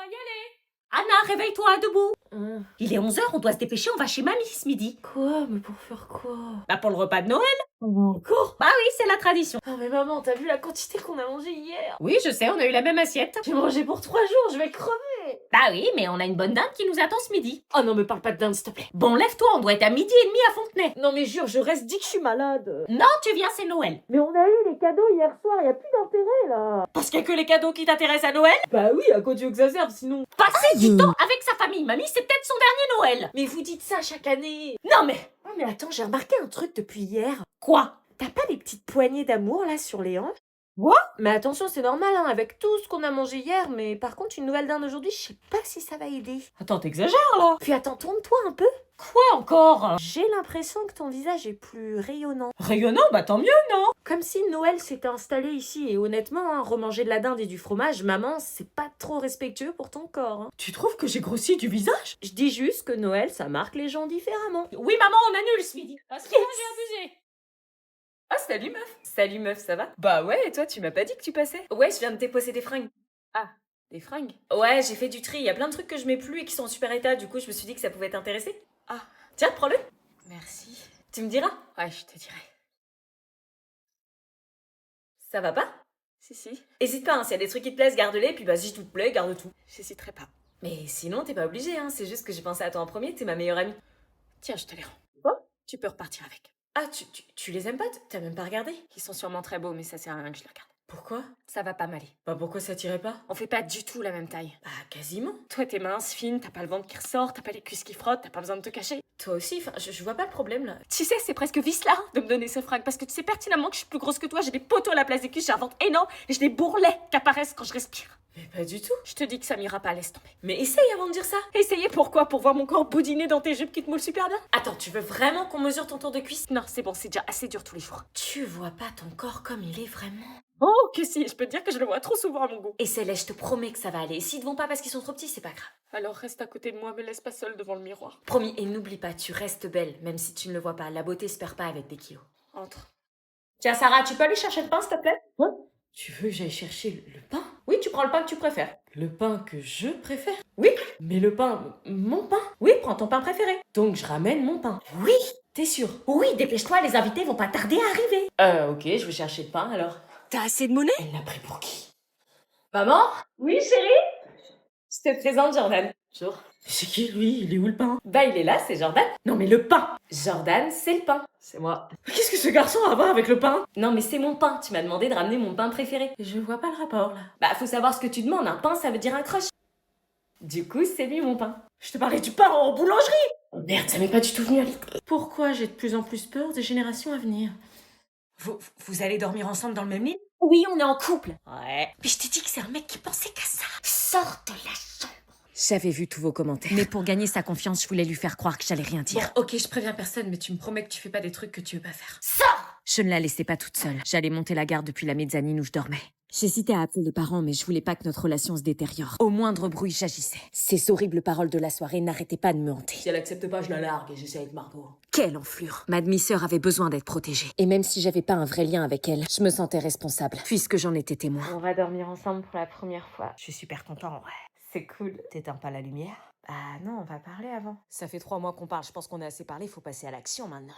va y aller. Anna, réveille-toi, debout. Il est 11h, on doit se dépêcher, on va chez mamie ce midi. Quoi? Mais pour faire quoi? Bah pour le repas de Noël. Encore? Bah oui, c'est la tradition. Oh mais maman, t'as vu la quantité qu'on a mangé hier? Oui, je sais, on a eu la même assiette. J'ai mangé pour 3 jours, je vais crever! Bah oui, mais on a une bonne dinde qui nous attend ce midi. Oh non, mais parle pas de dinde, s'il te plaît. Bon, lève-toi, on doit être à 12h30 à Fontenay. Non mais jure, je reste dit que je suis malade. Non, tu viens, c'est Noël. Mais on a eu les cadeaux hier soir, y a plus d'intérêt là. Parce qu'il y a que les cadeaux qui t'intéressent à Noël. Bah oui, à quoi tu veux que ça serve sinon? Passer du temps avec sa famille, mamie, c'est peut-être son dernier Noël. Mais vous dites ça chaque année. Non mais... Oh mais attends, j'ai remarqué un truc depuis hier. Quoi? T'as pas des petites poignées d'amour là sur les hanches? Quoi? Mais attention, c'est normal hein, avec tout ce qu'on a mangé hier, mais par contre une nouvelle dinde aujourd'hui, je sais pas si ça va aider. Attends, t'exagères là. Puis attends, tourne-toi un peu. Quoi encore? J'ai l'impression que ton visage est plus rayonnant. Rayonnant, bah tant mieux, non? Comme si Noël s'était installé ici, et honnêtement, hein, remanger de la dinde et du fromage, maman, c'est pas trop respectueux pour ton corps. Hein. Tu trouves que j'ai grossi du visage? Je dis juste que Noël, ça marque les gens différemment. Oui, maman, on annule ce midi. Parce que moi, j'ai abusé. Ah, salut meuf. Salut meuf, ça va? Bah ouais, et toi, tu m'as pas dit que tu passais? Ouais, je viens de déposer des fringues. Ah, des fringues? Ouais, j'ai fait du tri, il y a plein de trucs que je mets plus et qui sont en super état, du coup, je me suis dit que ça pouvait t'intéresser. Ah, tiens, prends-le. Merci. Tu me diras? Ouais, je te dirai. Ça va pas? Si. Hésite pas, hein, s'il y a des trucs qui te plaisent, garde-les, puis bah si tout te plaît, garde tout. J'hésiterai pas. Mais sinon, t'es pas obligé, hein, c'est juste que j'ai pensé à toi en premier, t'es ma meilleure amie. Tiens, je te les rends. Quoi? Tu peux repartir avec. Ah, tu les aimes pas? T'as même pas regardé? Ils sont sûrement très beaux, mais ça sert à rien que je les regarde. Pourquoi? Ça va pas m'aller. Bah pourquoi ça t'irait pas? On fait pas du tout la même taille. Bah quasiment. Toi t'es mince, fine, t'as pas le ventre qui ressort, t'as pas les cuisses qui frottent, t'as pas besoin de te cacher. Toi aussi, enfin je vois pas le problème là. Tu sais, c'est presque vice là de me donner ce fringue parce que tu sais pertinemment que je suis plus grosse que toi, j'ai des poteaux à la place des cuisses, j'ai un ventre énorme et j'ai des bourrelets qui apparaissent quand je respire. Mais pas du tout. Je te dis que ça m'ira pas, laisse tomber. Mais essaye avant de dire ça. Essayez pourquoi? Pour voir mon corps boudiner dans tes jupes qui te moulent super bien? Attends, tu veux vraiment qu'on mesure ton tour de cuisse? Non, c'est bon, c'est déjà assez dur tous les jours. Tu vois pas ton corps comme il est vraiment? Oh, que si, je peux te dire que je le vois trop souvent à mon goût. Et Céleste, je te promets que ça va aller. Et s'ils te vont pas parce qu'ils sont trop petits, c'est pas grave. Alors reste à côté de moi, me laisse pas seule devant le miroir. Promis, et n'oublie pas, tu restes belle, même si tu ne le vois pas. La beauté se perd pas avec des kilos. Entre. Tiens, Sarah, tu peux aller chercher le pain, s'il te plaît? Quoi? Tu veux que j'aille chercher le pain? Oui, tu prends le pain que tu préfères. Le pain que je préfère? Oui. Mais le pain, mon pain? Oui, prends ton pain préféré. Donc je ramène mon pain. Oui. T'es sûre? Oui, dépêche-toi, les invités vont pas tarder à arriver. Ok, je vais chercher le pain alors. T'as assez de monnaie? Elle l'a pris pour qui? Maman? Oui, chérie? Je te présente Jordan. Bonjour. C'est qui lui? Il est où le pain? Bah il est là, c'est Jordan. Non mais le pain! Jordan, c'est le pain. C'est moi. Qu'est-ce que ce garçon a à voir avec le pain? Non mais c'est mon pain, tu m'as demandé de ramener mon pain préféré. Je vois pas le rapport là. Bah faut savoir ce que tu demandes, un pain ça veut dire un crush. Du coup c'est lui mon pain. Je te parlais du pain en boulangerie! Oh merde, ça m'est pas du tout venu à l'idée. Pourquoi j'ai de plus en plus peur des générations à venir? Vous allez dormir ensemble dans le même lit? Oui, on est en couple. Ouais. Mais je t'ai dit que c'est un mec qui pensait qu'à ça. Sors de la chambre. J'avais vu tous vos commentaires. Mais pour gagner sa confiance, je voulais lui faire croire que j'allais rien dire. Bon, ok, je préviens personne, mais tu me promets que tu fais pas des trucs que tu veux pas faire. Sors! Je ne la laissais pas toute seule. J'allais monter la garde depuis la mezzanine où je dormais. J'hésitais à appeler les parents, mais je voulais pas que notre relation se détériore. Au moindre bruit, j'agissais. Ces horribles paroles de la soirée n'arrêtaient pas de me hanter. Si elle accepte pas, je la largue et j'essaie avec Margot. Quelle enflure! Ma demi-sœur avait besoin d'être protégée. Et même si j'avais pas un vrai lien avec elle, je me sentais responsable, puisque j'en étais témoin. On va dormir ensemble pour la première fois. Je suis super content, ouais. C'est cool. T'éteins pas la lumière? Ah non, on va parler avant. Ça fait 3 mois qu'on parle, je pense qu'on a assez parlé, faut passer à l'action maintenant.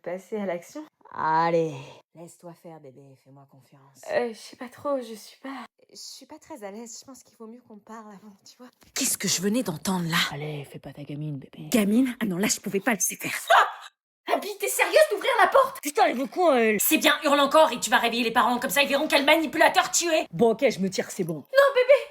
Passer à l'action? Allez, laisse-toi faire bébé, fais-moi confiance. Je sais pas trop, je suis pas très à l'aise, je pense qu'il vaut mieux qu'on parle avant, tu vois. Qu'est-ce que je venais d'entendre là? Allez, fais pas ta gamine, bébé. Gamine? Ah non, là je pouvais pas le laisser faire. Abby, t'es sérieuse d'ouvrir la porte? Putain, elle veut quoi elle? C'est bien, hurle encore et tu vas réveiller les parents, comme ça ils verront quel manipulateur tu es. Bon, ok, je me tire, c'est bon.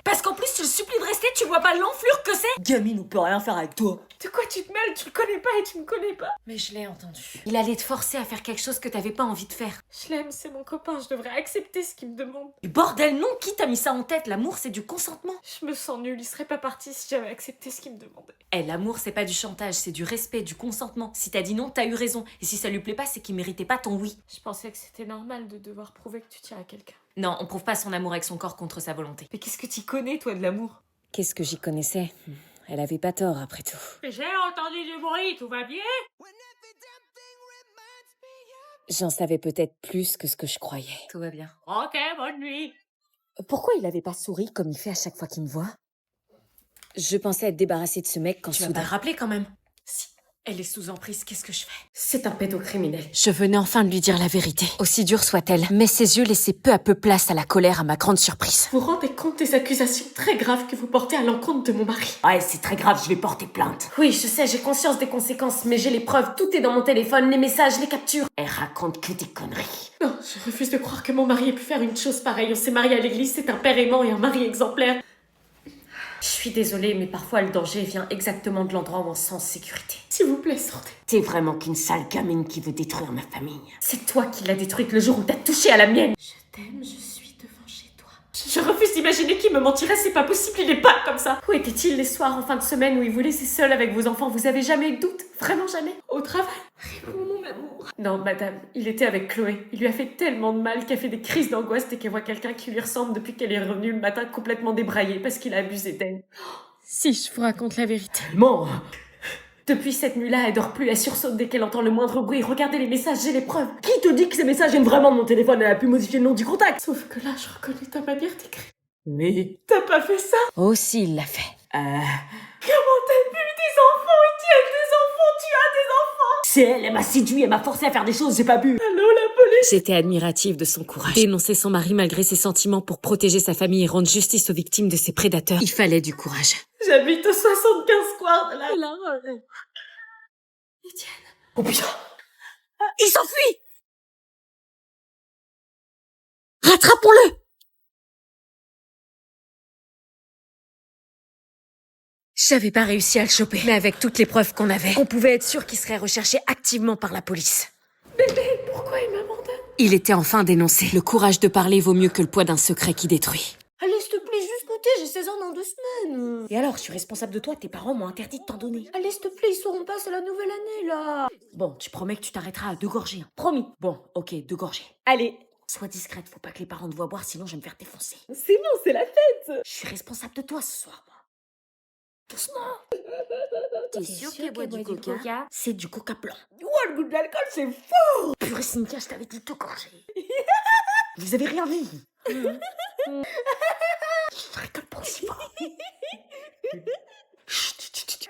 Parce qu'en plus, je te supplie de rester, tu vois pas l'enflure que c'est? Gamine, on peut rien faire avec toi. De quoi tu te mêles? Tu le connais pas et tu me connais pas. Mais je l'ai entendu. Il allait te forcer à faire quelque chose que t'avais pas envie de faire. Je l'aime, c'est mon copain, je devrais accepter ce qu'il me demande. Du bordel non, qui t'a mis ça en tête? L'amour c'est du consentement. Je me sens nulle, il serait pas parti si j'avais accepté ce qu'il me demandait. Eh, l'amour c'est pas du chantage, c'est du respect, du consentement. Si t'as dit non, t'as eu raison. Et si ça lui plaît pas, c'est qu'il méritait pas ton oui. Je pensais que c'était normal de devoir prouver que tu tiens à quelqu'un. Non, on prouve pas son amour avec son corps contre sa volonté. Mais qu'est-ce que t'y connais, toi, de l'amour? Qu'est-ce que j'y connaissais? Elle avait pas tort après tout. J'ai entendu du bruit, tout va bien? J'en savais peut-être plus que ce que je croyais. Tout va bien. Ok, bonne nuit. Pourquoi il avait pas souri comme il fait à chaque fois qu'il me voit? Je pensais être débarrassée de ce mec quand Tu vas soudain... pas le rappeler quand même. Si elle est sous emprise, qu'est-ce que je fais? C'est un pédocriminel. Je venais enfin de lui dire la vérité, aussi dure soit-elle, mais ses yeux laissaient peu à peu place à la colère à ma grande surprise. Vous vous rendez compte des accusations très graves que vous portez à l'encontre de mon mari? Ouais, c'est très grave, je vais porter plainte. Oui, je sais, j'ai conscience des conséquences, mais j'ai les preuves, tout est dans mon téléphone, les messages, les captures. Elle raconte que des conneries. Non, je refuse de croire que mon mari ait pu faire une chose pareille. On s'est mariés à l'église, c'est un père aimant et un mari exemplaire. Je suis désolée, mais parfois le danger vient exactement de l'endroit où on se sent en sécurité. S'il vous plaît, sortez. T'es vraiment qu'une sale gamine qui veut détruire ma famille. C'est toi qui l'as détruite le jour où t'as touché à la mienne. Je t'aime, je suis devant chez toi. Je refuse d'imaginer qu'il me mentirait, c'est pas possible, il est pas comme ça. Où était-il les soirs en fin de semaine où il vous laissait seul avec vos enfants? Vous avez jamais eu de doute? Vraiment jamais? Au travail? Réponds, mon amour. Non, madame, il était avec Chloé. Il lui a fait tellement de mal qu'elle fait des crises d'angoisse dès qu'elle voit quelqu'un qui lui ressemble depuis qu'elle est revenue le matin complètement débraillée parce qu'il a abusé d'elle. Si je vous raconte la vérité. Tellement. Depuis cette nuit-là, elle dort plus, elle sursaute dès qu'elle entend le moindre bruit. Regardez les messages, j'ai les preuves. Qui te dit que ces messages viennent vraiment de mon téléphone? Elle a pu modifier le nom du contact. Sauf que là, je reconnais ta manière d'écrire. Mais... T'as pas fait ça? Aussi, il l'a fait. Comment t'as pu des enfants? Tu as des enfants, tu as des enfants! C'est elle, elle m'a séduit, elle m'a forcé à faire des choses, j'ai pas bu. Allô, la police? J'étais admirative de son courage. Dénoncer son mari malgré ses sentiments pour protéger sa famille et rendre justice aux victimes de ses prédateurs. Il fallait du courage. J'habite au 75 square de la... Etienne. Oh putain. Il s'enfuit. Rattrapons-le. J'avais pas réussi à le choper, mais avec toutes les preuves qu'on avait, on pouvait être sûr qu'il serait recherché activement par la police. Bébé, pourquoi il m'abandonne? Il était enfin dénoncé. Le courage de parler vaut mieux que le poids d'un secret qui détruit. Allez, s'il te plaît, juste goûter, j'ai 16 ans dans 2 semaines. Et alors, je suis responsable de toi, tes parents m'ont interdit de t'en donner. Allez, s'il te plaît, ils sauront pas, c'est la nouvelle année, là. Bon, tu promets que tu t'arrêteras à 2 gorgées, hein. Promis. Bon, ok, 2 gorgées. Allez. Sois discrète, faut pas que les parents te voient boire, sinon je vais me faire défoncer. C'est bon, c'est la fête. Je suis responsable de toi ce soir, moi. Doucement. T'es sûr qu'elle boit du coca? C'est du coca blanc. Ouah, le goût de l'alcool, c'est fort. Purée, Cynthia, je t'avais dit 2 gorgées. Vous avez rien vu. Je rigole pas aussi fort. Chut.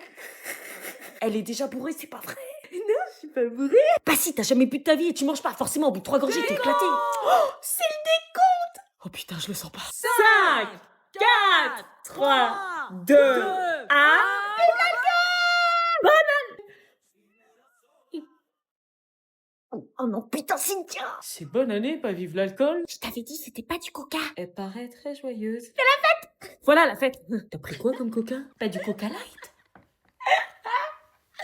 Elle est déjà bourrée, c'est pas vrai. Non, je suis pas bourrée. Bah si, t'as jamais bu de ta vie et tu manges pas. Forcément, au bout de 3 gorgées, t'es éclaté. Oh, c'est le décompte. Oh putain, je le sens pas. 5, 4, 3, 2, 1... Oh non, putain, Cynthia. C'est bonne année, pas vive l'alcool. Je t'avais dit, c'était pas du coca. Elle paraît très joyeuse. C'est la fête. Voilà la fête. T'as pris quoi comme coca? Pas du coca light.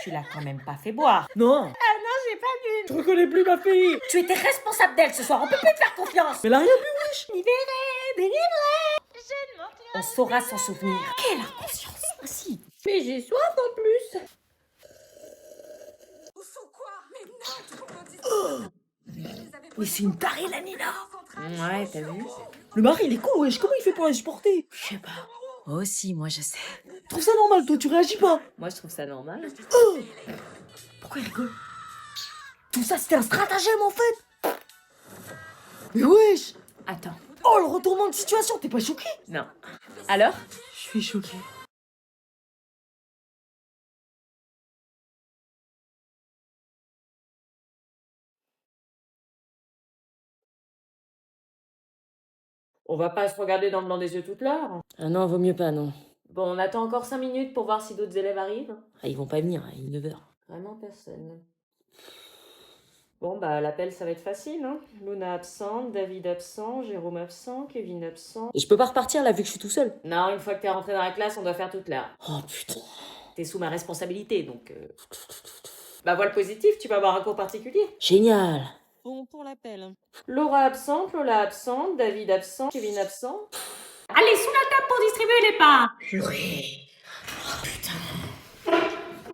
Tu l'as quand même pas fait boire. Non. Ah non, j'ai pas bu. Je reconnais plus ma fille. Tu étais responsable d'elle ce soir, on peut plus te faire confiance. Mais elle a rien bu, wesh. Délivré. On saura s'en souvenir. Quelle inconscience. Ah si. Mais j'ai soif en plus. Mais c'est une tarée, la Nina. Ouais, t'as vu? Le mari, il est con, wesh. Comment il fait pour la supporter? Je sais pas. Aussi, moi je sais. Je trouve ça normal, toi, tu réagis pas. Moi, je trouve ça normal. Pourquoi il rigole? Tout ça, c'était un stratagème, en fait. Mais wesh. Attends. Oh, le retournement de situation, t'es pas choqué? Non. Alors? Je suis choqué. On va pas se regarder dans le blanc des yeux toute l'heure. Ah non, vaut mieux pas, non. Bon, on attend encore 5 minutes pour voir si d'autres élèves arrivent. Ah, ils vont pas venir, il est 9h. Vraiment personne. Bon, bah, l'appel, ça va être facile, hein. Luna absente, David absent, Jérôme absent, Kevin absent. Et je peux pas repartir là vu que je suis tout seul. Non, une fois que t'es rentré dans la classe, on doit faire toute l'heure. Oh putain. T'es sous ma responsabilité, donc... Bah, vois le positif, tu vas avoir un cours particulier. Génial. Bon, pour l'appel. Laura absente, Lola absente, David absent, Kevin absent. Allez, sous la table pour distribuer les parts. Purée. Oh putain.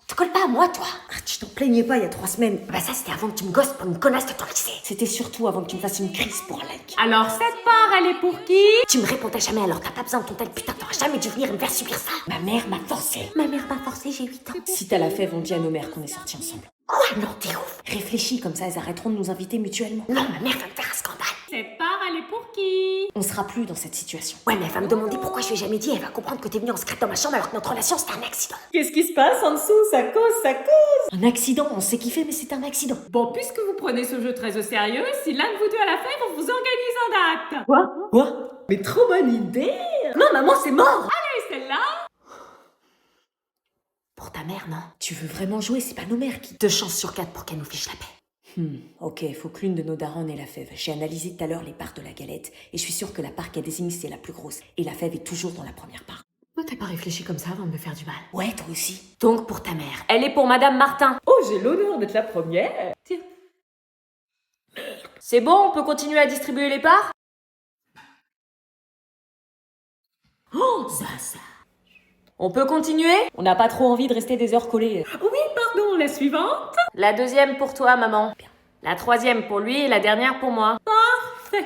Te colle pas à moi, toi. Ah, tu t'en plaignais pas il y a 3 semaines. Bah ça, c'était avant que tu me gosses pour une connasse de ton lycée. C'était surtout avant que tu me fasses une crise pour un like. Alors, cette part, elle est pour qui? Tu me répondais jamais, alors t'as pas besoin de ton tel. Putain, t'aurais jamais dû venir me faire subir ça. Ma mère m'a forcé. Ma mère m'a forcé, j'ai 8 ans. Si t'as la fève, on dit à nos mères qu'on est sortis ensemble. Quoi? Non, t'es ouf. Réfléchis, comme ça elles arrêteront de nous inviter mutuellement. Non, ma mère va me faire un scandale. Cette part, elle est pour qui? On sera plus dans cette situation. Ouais, mais elle va me demander pourquoi je lui ai jamais dit. Elle va comprendre que t'es venu en secret dans ma chambre alors que notre relation c'était un accident. Qu'est-ce qui se passe en dessous? Ça cause, ça cause. Un accident, on s'est kiffé, mais c'est un accident. Bon, puisque vous prenez ce jeu très au sérieux, si l'un de vous deux a la fève, on vous organise en date. Quoi? Mais trop bonne idée. Non, maman, c'est mort. Et celle-là? Pour ta mère, non? Tu veux vraiment jouer? C'est pas nos mères qui... 2 chances sur 4 pour qu'elle nous fiche la paix. Ok, faut que l'une de nos darons ait la fève. J'ai analysé tout à l'heure les parts de la galette, et je suis sûre que la part qu'elle désigne, c'est la plus grosse. Et la fève est toujours dans la première part. Pourquoi t'as pas réfléchi comme ça avant de me faire du mal? Ouais, toi aussi. Donc pour ta mère. Elle est pour Madame Martin. Oh, j'ai l'honneur d'être la première. Tiens. C'est bon, on peut continuer à distribuer les parts? Oh, ça. On peut continuer? On n'a pas trop envie de rester des heures collées. Oui, pardon, la suivante. La deuxième pour toi, maman. La troisième pour lui et la dernière pour moi. Parfait.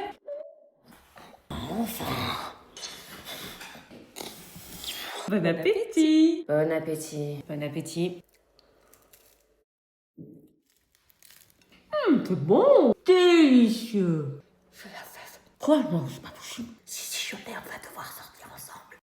Bon appétit. Bon appétit. Bon appétit. C'est bon. Délicieux. Franchement, c'est pas possible. Si je l'ai, on va devoir s'en